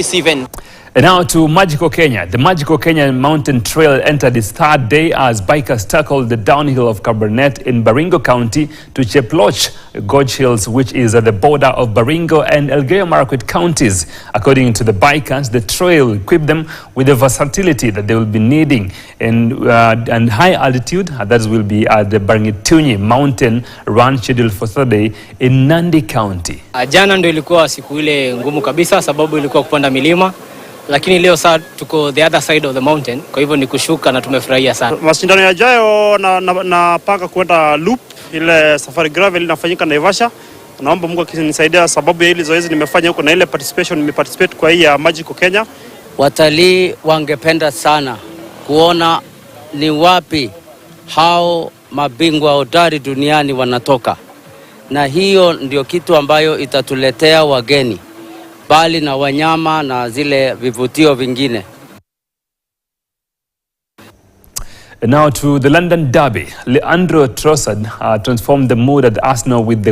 this event. And now to Magical Kenya. The Magical Kenya Mountain Trail entered its third day as bikers tackled the downhill of Kabarnet in Baringo County to Cheploch Gorge Hills, which is at the border of Baringo and Elgeyo Marakwet counties. According to the bikers, the trail equipped them with the versatility that they will be needing and high altitude. That will be at the Baringetunyi Mountain Run scheduled for Thursday in Nandi County. Jana ndio ilikuwa siku ile ngumu kabisa sababu ilikuwa kupanda milima. Lakini leo saa tuko the other side of the mountain, kwa hivyo ni kushuka na tumefurahia sana. Mashindano yajayo na paka kwenda loop ile safari gravel inafanyika Naivasha. Naomba Mungu akinisaidia sababu ya ile zoezi nimefanya huko na ile nimeparticipate kwa hii ya Magical Kenya. Watalii wangependa sana kuona ni wapi hao mabingwa hodari duniani wanatoka. Na hiyo ndio kitu ambayo itatuletea wageni, bali na wanyama na zile vivutio vingine. Now to the London Derby. Leandro Trossard transformed the mood at Arsenal with the